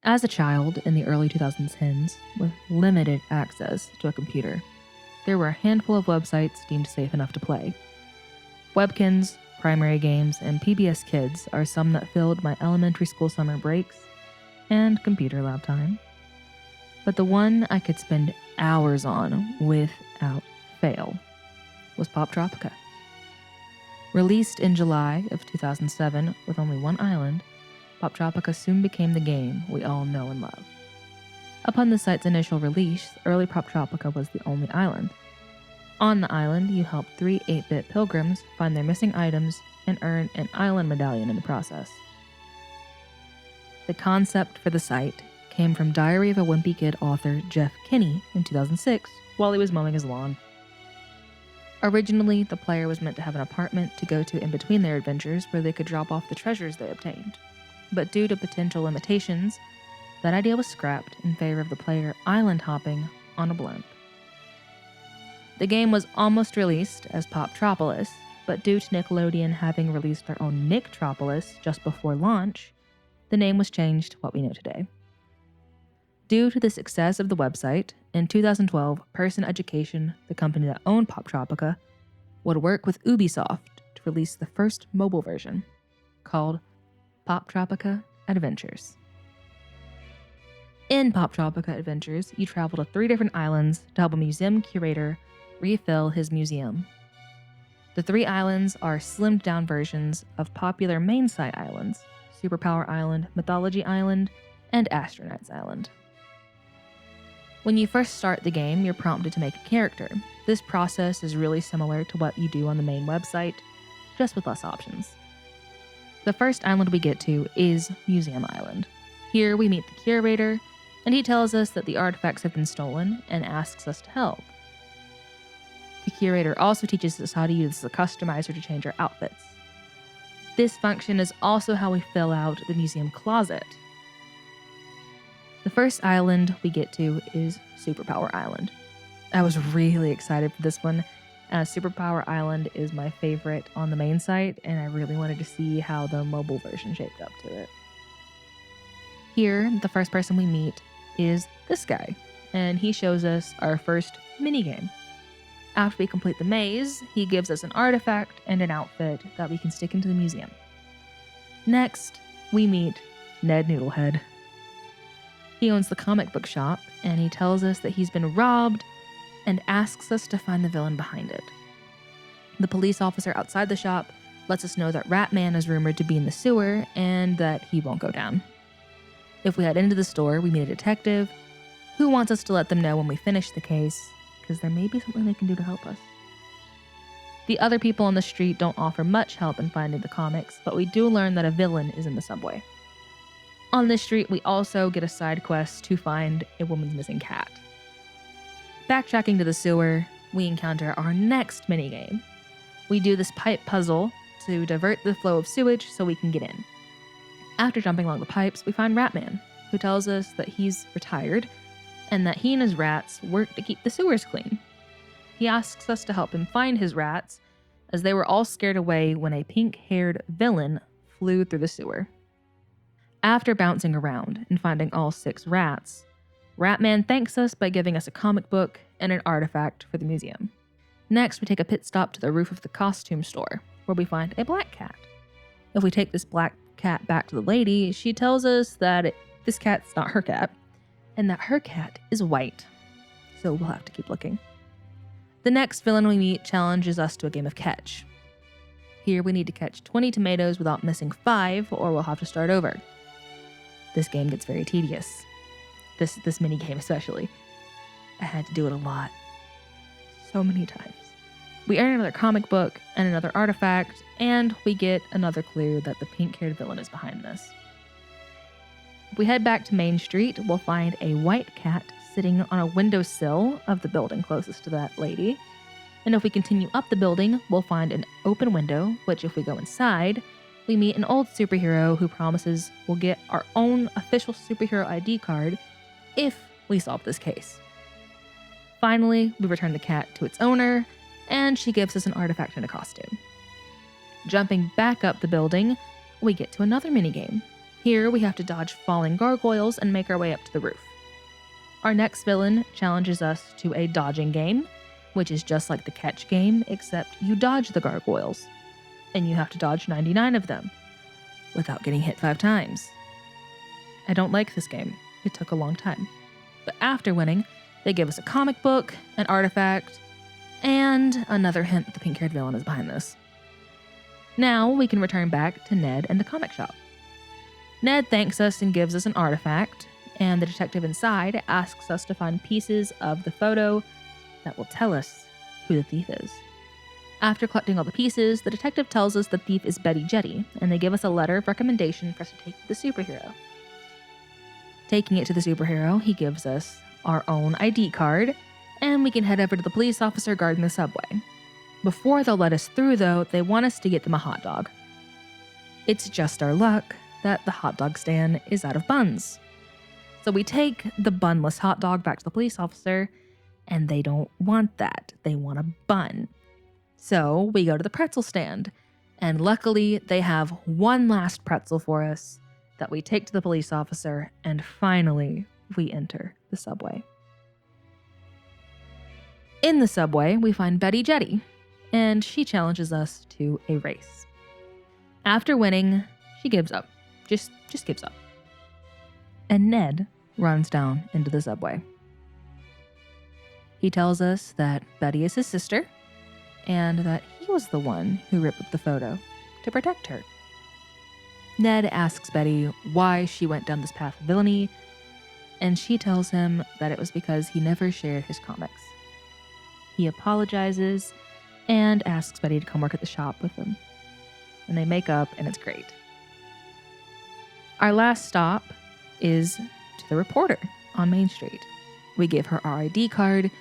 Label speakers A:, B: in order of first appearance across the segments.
A: As a child in the early 2010s, with limited access to a computer, there were a handful of websites deemed safe enough to play. Webkins, Primary Games, and PBS Kids are some that filled my elementary school summer breaks and computer lab time. But the one I could spend hours on without fail was Poptropica. Released in July of 2007 with only one island, Poptropica soon became the game we all know and love. Upon the site's initial release, early Poptropica was the only island. On the island, you help 3 8-bit pilgrims find their missing items and earn an island medallion in the process. The concept for the site came from Diary of a Wimpy Kid author Jeff Kinney in 2006 while he was mowing his lawn. Originally, the player was meant to have an apartment to go to in between their adventures where they could drop off the treasures they obtained. But due to potential limitations, that idea was scrapped in favor of the player island hopping on a blimp. The game was almost released as Poptropolis, but due to Nickelodeon having released their own Nicktropolis just before launch, the name was changed to what we know today. Due to the success of the website, in 2012, Person Education, the company that owned Poptropica, would work with Ubisoft to release the first mobile version, called Poptropica Adventures. In Poptropica Adventures, you travel to 3 different islands to help a museum curator refill his museum. The 3 islands are slimmed down versions of popular main site islands, Superpower Island, Mythology Island, and Astro Island. When you first start the game, you're prompted to make a character. This process is really similar to what you do on the main website, just with less options. The first island we get to is Museum Island. Here we meet the curator, and he tells us that the artifacts have been stolen and asks us to help. The curator also teaches us how to use the customizer to change our outfits. This function is also how we fill out the museum closet. The first island we get to is Superpower Island. I was really excited for this one, as Superpower Island is my favorite on the main site, and I really wanted to see how the mobile version shaped up to it. Here, the first person we meet is this guy, and he shows us our first minigame. After we complete the maze, he gives us an artifact and an outfit that we can stick into the museum. Next, we meet Ned Noodlehead. He owns the comic book shop, and he tells us that he's been robbed and asks us to find the villain behind it. The police officer outside the shop lets us know that Ratman is rumored to be in the sewer and that he won't go down. If we head into the store, we meet a detective who wants us to let them know when we finish the case, because there may be something they can do to help us. The other people on the street don't offer much help in finding the comics, but we do learn that a villain is in the subway. On this street, we also get a side quest to find a woman's missing cat. Backtracking to the sewer, we encounter our next minigame. We do this pipe puzzle to divert the flow of sewage so we can get in. After jumping along the pipes, we find Ratman, who tells us that he's retired and that he and his rats work to keep the sewers clean. He asks us to help him find his rats, as they were all scared away when a pink-haired villain flew through the sewer. After bouncing around and finding all 6 rats, Ratman thanks us by giving us a comic book and an artifact for the museum. Next, we take a pit stop to the roof of the costume store, where we find a black cat. If we take this black cat back to the lady, she tells us that this cat's not her cat, and that her cat is white. So we'll have to keep looking. The next villain we meet challenges us to a game of catch. Here we need to catch 20 tomatoes without missing 5, or we'll have to start over. This game gets very tedious. This mini game especially. I had to do it a lot. So many times. We earn another comic book and another artifact, and we get another clue that the pink-haired villain is behind this. If we head back to Main Street, we'll find a white cat sitting on a windowsill of the building closest to that lady. And if we continue up the building, we'll find an open window, which if we go inside, we meet an old superhero who promises we'll get our own official superhero ID card if we solve this case. Finally, we return the cat to its owner, and she gives us an artifact and a costume. Jumping back up the building, we get to another minigame. Here we have to dodge falling gargoyles and make our way up to the roof. Our next villain challenges us to a dodging game, which is just like the catch game, except you dodge the gargoyles, and you have to dodge 99 of them without getting hit 5 times. I don't like this game. It took a long time. But after winning, they give us a comic book, an artifact, and another hint that the pink-haired villain is behind this. Now we can return back to Ned and the comic shop. Ned thanks us and gives us an artifact, and the detective inside asks us to find pieces of the photo that will tell us who the thief is. After collecting all the pieces, the detective tells us the thief is Betty Jetty, and they give us a letter of recommendation for us to take to the superhero. Taking it to the superhero, he gives us our own ID card, and we can head over to the police officer guarding the subway. Before they'll let us through, though, they want us to get them a hot dog. It's just our luck that the hot dog stand is out of buns. So we take the bunless hot dog back to the police officer, and they don't want that. They want a bun. So we go to the pretzel stand, and luckily they have one last pretzel for us that we take to the police officer, and finally we enter the subway. In the subway, we find Betty Jetty, and she challenges us to a race. After winning, she gives up. Just gives up. And Ned runs down into the subway. He tells us that Betty is his sister, and that he was the one who ripped up the photo to protect her. Ned asks Betty why she went down this path of villainy, and she tells him that it was because he never shared his comics. He apologizes and asks Betty to come work at the shop with him. And they make up, and it's great. Our last stop is to the reporter on Main Street. We give her our ID card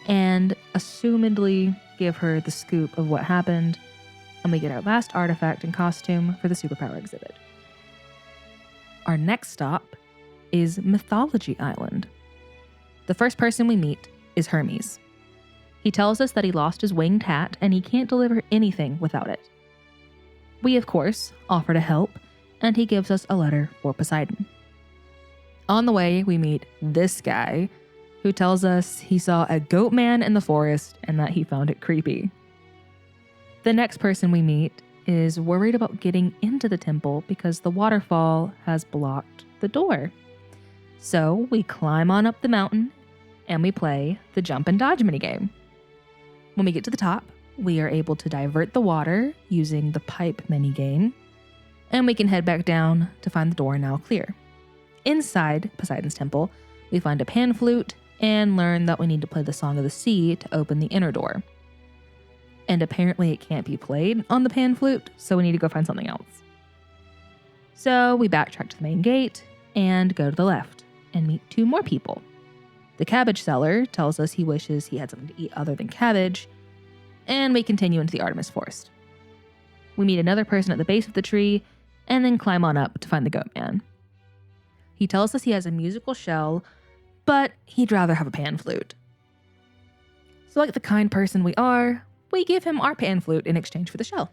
A: and assumedly give her the scoop of what happened, and we get our last artifact and costume for the superpower exhibit. Our next stop is Mythology Island. The first person we meet is Hermes. He tells us that he lost his winged hat and he can't deliver anything without it. We, of course, offer to help, and he gives us a letter for Poseidon. On the way, we meet this guy, who tells us he saw a goat man in the forest and that he found it creepy. The next person we meet is worried about getting into the temple because the waterfall has blocked the door. So we climb on up the mountain and we play the jump and dodge minigame. When we get to the top, we are able to divert the water using the pipe minigame, and we can head back down to find the door now clear. Inside Poseidon's temple, we find a pan flute and learn that we need to play the Song of the Sea to open the inner door. And apparently it can't be played on the pan flute, so we need to go find something else. So we backtrack to the main gate and go to the left and meet 2 more people. The cabbage seller tells us he wishes he had something to eat other than cabbage, and we continue into the Artemis Forest. We meet another person at the base of the tree and then climb on up to find the goat man. He tells us he has a musical shell, but he'd rather have a pan flute. So like the kind person we are, we give him our pan flute in exchange for the shell.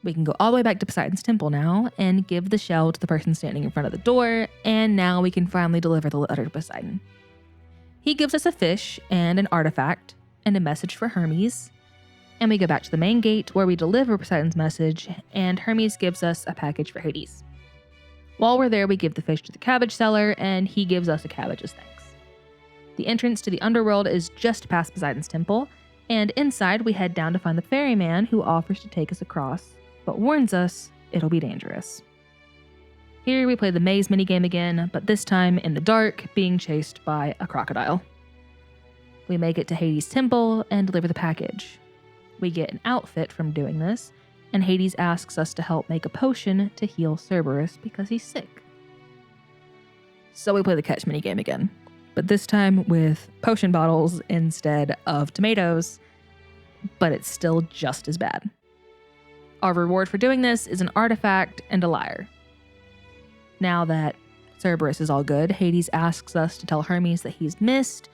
A: We can go all the way back to Poseidon's temple now and give the shell to the person standing in front of the door, and now we can finally deliver the letter to Poseidon. He gives us a fish and an artifact and a message for Hermes, and we go back to the main gate where we deliver Poseidon's message, and Hermes gives us a package for Hades. While we're there, we give the fish to the cabbage seller, and he gives us a cabbage as thanks. The entrance to the underworld is just past Poseidon's temple, and inside we head down to find the ferryman who offers to take us across, but warns us it'll be dangerous. Here we play the maze minigame again, but this time in the dark, being chased by a crocodile. We make it to Hades' temple and deliver the package. We get an outfit from doing this, and Hades asks us to help make a potion to heal Cerberus because he's sick. So we play the catch minigame again, but this time with potion bottles instead of tomatoes, but it's still just as bad. Our reward for doing this is an artifact and a lyre. Now that Cerberus is all good, Hades asks us to tell Hermes that he's missed,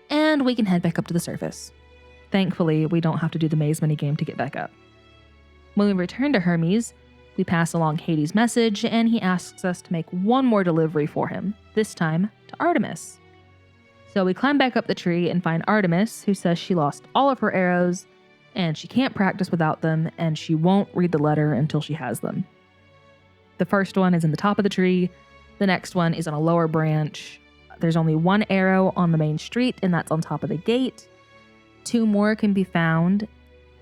A: and we can head back up to the surface. Thankfully, we don't have to do the maze minigame to get back up. When we return to Hermes, We pass along Hades' message, and he asks us to make one more delivery for him, this time to Artemis. So we climb back up the tree and find Artemis, who says she lost all of her arrows, and she can't practice without them, and she won't read the letter until she has them. The first one is in the top of the tree. The next one is on a lower branch. There's only one arrow on the main street, and that's on top of the gate. 2 more can be found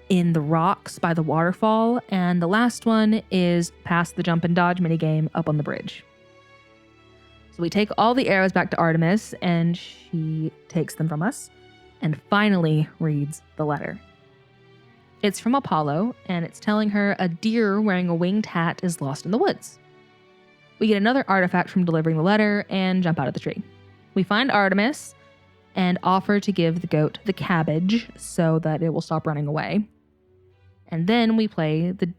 A: in the rocks by the waterfall, and the last one is past the jump and dodge minigame up on the bridge. So we take all the arrows back to Artemis, and she takes them from us, and finally reads the letter. It's from Apollo, and it's telling her a deer wearing a winged hat is lost in the woods. We get another artifact from delivering the letter and jump out of the tree. We find Artemis and offer to give the goat the cabbage so that it will stop running away. And then we play the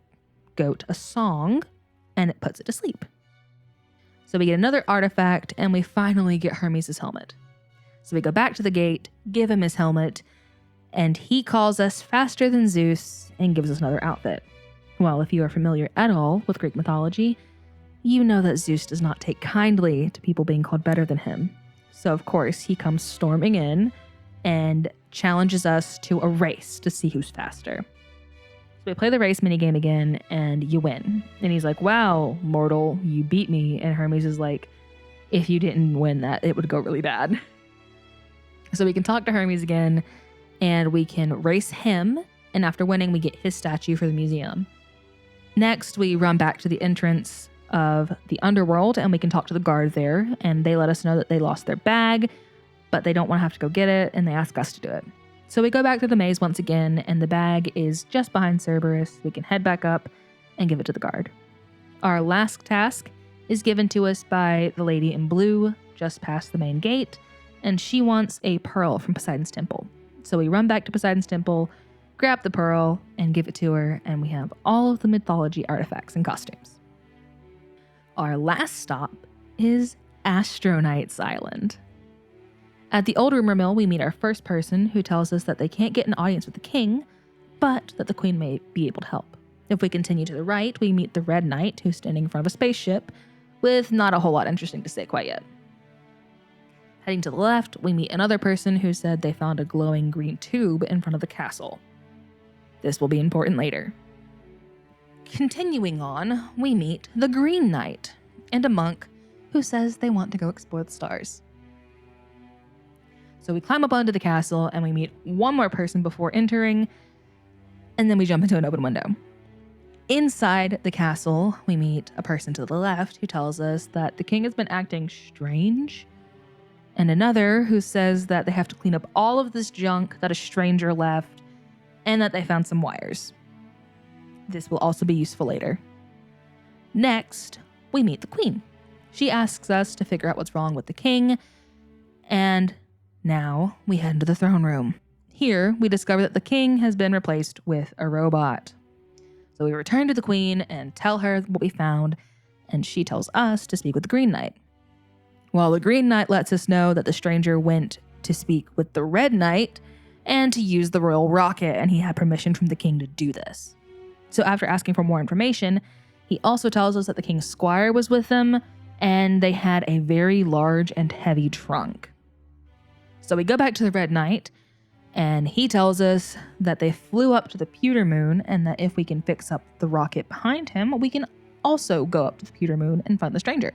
A: goat a song, and it puts it to sleep. So we get another artifact, and we finally get Hermes' helmet. So we go back to the gate, give him his helmet, and he calls us faster than Zeus and gives us another outfit. Well, if you are familiar at all with Greek mythology, you know that Zeus does not take kindly to people being called better than him. So of course, he comes storming in and challenges us to a race to see who's faster. So we play the race minigame again, and you win. And he's like, wow, mortal, you beat me. And Hermes is like, if you didn't win that, it would go really bad. So we can talk to Hermes again, and we can race him, and after winning, we get his statue for the museum. Next, we run back to the entrance of the underworld, and we can talk to the guard there, and they let us know that they lost their bag, but they don't want to have to go get it, and they ask us to do it. So we go back to the maze once again, and the bag is just behind Cerberus. We can head back up and give it to the guard. Our last task is given to us by the lady in blue, just past the main gate, and she wants a pearl from Poseidon's temple. So we run back to Poseidon's temple, grab the pearl, and give it to her, and we have all of the mythology artifacts and costumes. Our last stop is Astro Island. At the old rumor mill, we meet our first person who tells us that they can't get an audience with the king, but that the queen may be able to help. If we continue to the right, we meet the Red Knight, who's standing in front of a spaceship, with not a whole lot interesting to say quite yet. Heading to the left, we meet another person who said they found a glowing green tube in front of the castle. This will be important later. Continuing on, we meet the Green Knight and a monk who says they want to go explore the stars. So we climb up onto the castle, and we meet one more person before entering, and then we jump into an open window. Inside the castle, we meet a person to the left who tells us that the king has been acting strange, and another who says that they have to clean up all of this junk that a stranger left, and that they found some wires. This will also be useful later. Next, we meet the queen. She asks us to figure out what's wrong with the king, and now we head into the throne room. Here, we discover that the king has been replaced with a robot. So we return to the queen and tell her what we found, and she tells us to speak with the Green Knight. While the Green Knight lets us know that the stranger went to speak with the Red Knight and to use the royal rocket, and he had permission from the king to do this. So after asking for more information, he also tells us that the king's squire was with them, and they had a very large and heavy trunk. So we go back to the Red Knight, and he tells us that they flew up to the pewter moon, and that if we can fix up the rocket behind him, we can also go up to the pewter moon and find the stranger.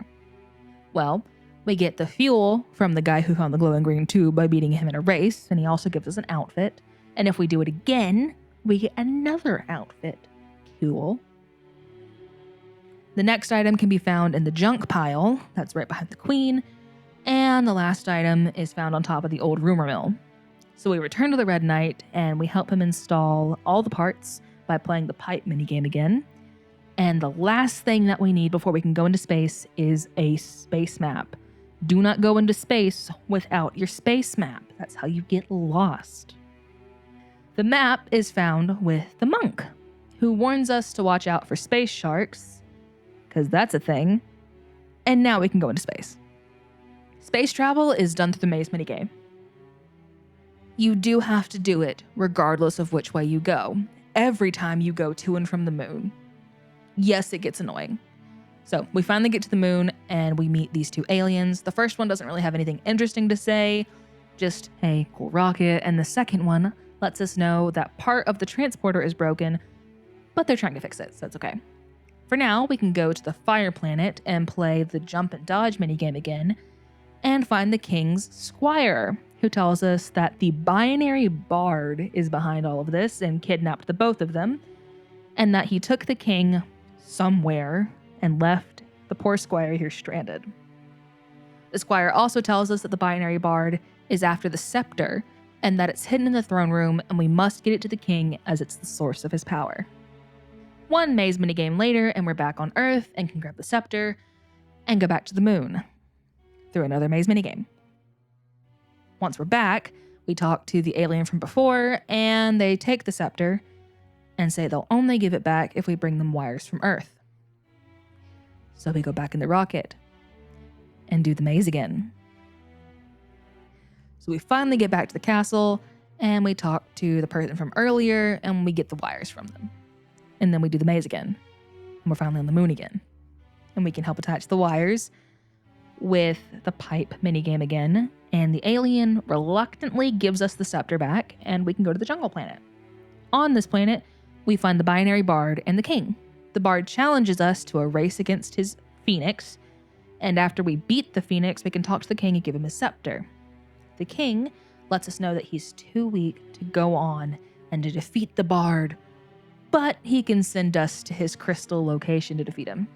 A: Well, we get the fuel from the guy who found the glowing green tube by beating him in a race, and he also gives us an outfit. And if we do it again, we get another outfit. Cool. The next item can be found in the junk pile, that's right behind the queen, and the last item is found on top of the old rumor mill. So we return to the Red Knight, and we help him install all the parts by playing the pipe minigame again. And the last thing that we need before we can go into space is a space map. Do not go into space without your space map. That's how you get lost. The map is found with the monk, who warns us to watch out for space sharks, because that's a thing. And now we can go into space. Space travel is done through the maze minigame. You do have to do it regardless of which way you go, every time you go to and from the moon. yes, it gets annoying. So we finally get to the moon and we meet these two aliens. The first one doesn't really have anything interesting to say, just, hey, cool rocket. And the second one lets us know that part of the transporter is broken, but they're trying to fix it, so it's okay. For now, we can go to the fire planet and play the jump and dodge minigame again and find the king's squire, who tells us that the binary bard is behind all of this and kidnapped the both of them, and that he took the king somewhere and left the poor squire here stranded. The squire also tells us that the binary bard is after the scepter and that it's hidden in the throne room and we must get it to the king as it's the source of his power. One maze minigame later and we're back on Earth and can grab the scepter and go back to the moon through another maze minigame. Once we're back, we talk to the alien from before and they take the scepter and say they'll only give it back if we bring them wires from Earth. So we go back in the rocket and do the maze again. So we finally get back to the castle and we talk to the person from earlier and we get the wires from them. And then we do the maze again. And we're finally on the moon again. And we can help attach the wires with the pipe minigame again. And the alien reluctantly gives us the scepter back and we can go to the jungle planet. On this planet, we find the binary bard and the king. The bard challenges us to a race against his phoenix, and after we beat the phoenix, we can talk to the king and give him his scepter. The king lets us know that he's too weak to go on and to defeat the bard, but he can send us to his crystal location to defeat him.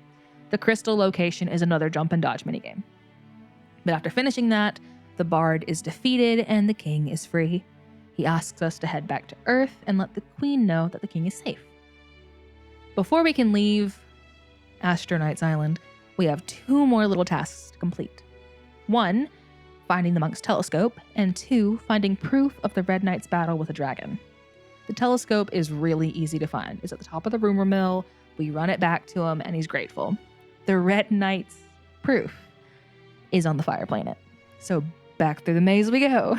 A: The crystal location is another jump and dodge minigame. But after finishing that, the bard is defeated and the king is free. He asks us to head back to Earth and let the queen know that the king is safe. Before we can leave Astro Island, we have two more little tasks to complete. One, finding the monk's telescope, and two, finding proof of the Red Knight's battle with a dragon. The telescope is really easy to find. It's at the top of the rumor mill. We run it back to him and he's grateful. The Red Knight's proof is on the fire planet. So back through the maze we go.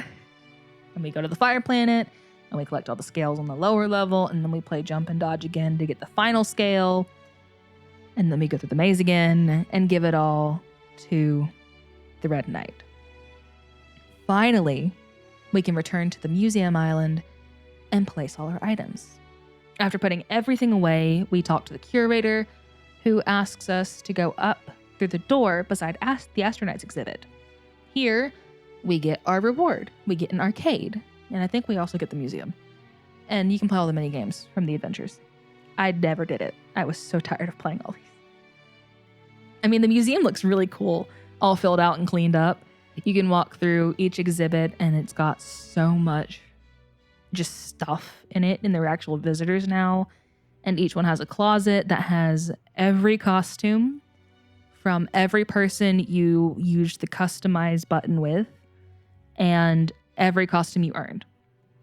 A: And we go to the fire planet and we collect all the scales on the lower level, and then we play jump and dodge again to get the final scale. And then we go through the maze again and give it all to the Red Knight. Finally, we can return to the museum island and place all our items. After putting everything away, we talk to the curator, who asks us to go up through the door beside the Astronauts exhibit. Here, we get our reward. We get an arcade, and I think we also get the museum. And you can play all the mini games from the adventures. I never did it. I was so tired of playing all these. I mean, the museum looks really cool, all filled out and cleaned up. You can walk through each exhibit, and it's got so much just stuff in it, and there are actual visitors now. And each one has a closet that has every costume from every person you used the customize button with, and every costume you earned.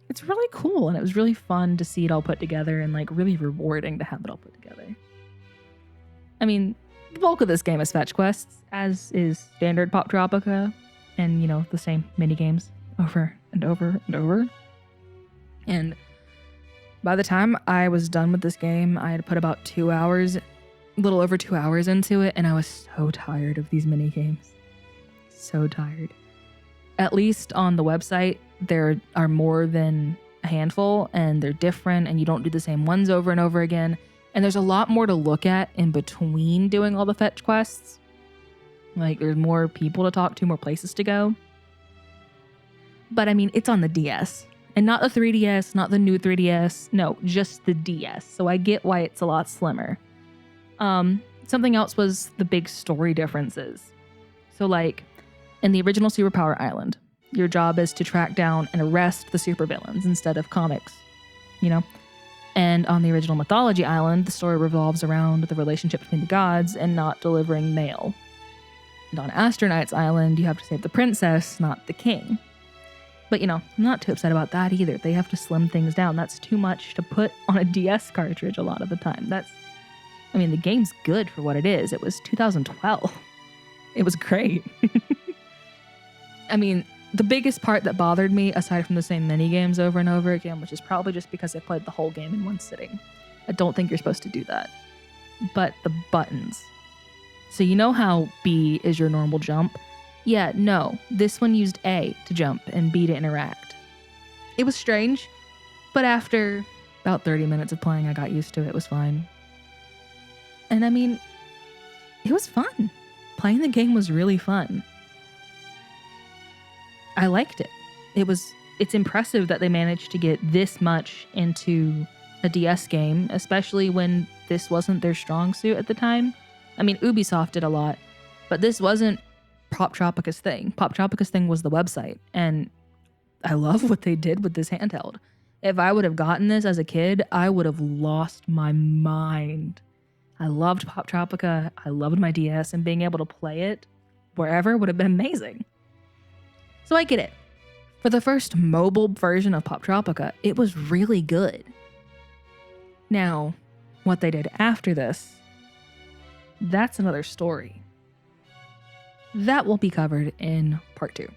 A: It's really cool, and it was really fun to see it all put together and like really rewarding to have it all put together. I mean, the bulk of this game is fetch quests, as is standard Poptropica, and you know, the same mini games over and over and over. And by the time I was done with this game, I had put about 2 hours, a little over 2 hours into it, and I was so tired of these mini games. So tired. At least on the website, there are more than a handful, and they're different, and you don't do the same ones over and over again. And there's a lot more to look at in between doing all the fetch quests. Like, there's more people to talk to, more places to go. But I mean, it's on the DS. And not the 3DS, not the new 3DS. No, just the DS. So I get why it's a lot slimmer. Something else was the big story differences. So like, in the original Superpower Island, your job is to track down and arrest the supervillains instead of comics, you know? And on the original Mythology Island, the story revolves around the relationship between the gods and not delivering mail. And on Astro Island, you have to save the princess, not the king. But, you know, I'm not too upset about that either. They have to slim things down. That's too much to put on a DS cartridge a lot of the time. I mean, the game's good for what it is. It was 2012. It was great. I mean, the biggest part that bothered me, aside from the same mini games over and over again, which is probably just because I played the whole game in one sitting. I don't think you're supposed to do that. but the buttons. So you know how B is your normal jump? Yeah, no, this one used A to jump and B to interact. It was strange, but after about 30 minutes of playing, I got used to it. It was fine. And I mean, it was fun. Playing the game was really fun. I liked it. It's impressive that they managed to get this much into a DS game, especially when this wasn't their strong suit at the time. I mean, Ubisoft did a lot, but this wasn't Poptropica's thing. Poptropica's thing was the website, and I love what they did with this handheld. If I would have gotten this as a kid, I would have lost my mind. I loved Poptropica. I loved my DS, and being able to play it wherever would have been amazing. So I get it. For the first mobile version of Poptropica, it was really good. Now, what they did after this, that's another story. That will be covered in part 2.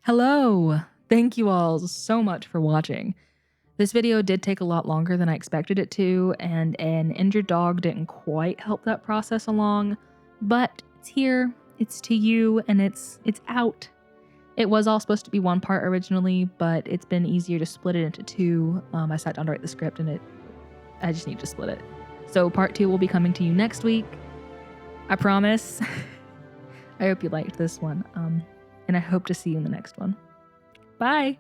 A: Hello! Thank you all so much for watching. This video did take a lot longer than I expected it to, and an injured dog didn't quite help that process along, but it's here, it's to you, and it's out. It was all supposed to be one part originally, but it's been easier to split it into 2. I sat down to write the script and I just need to split it. So part 2 will be coming to you next week. I promise. I hope you liked this one. And I hope to see you in the next one. Bye!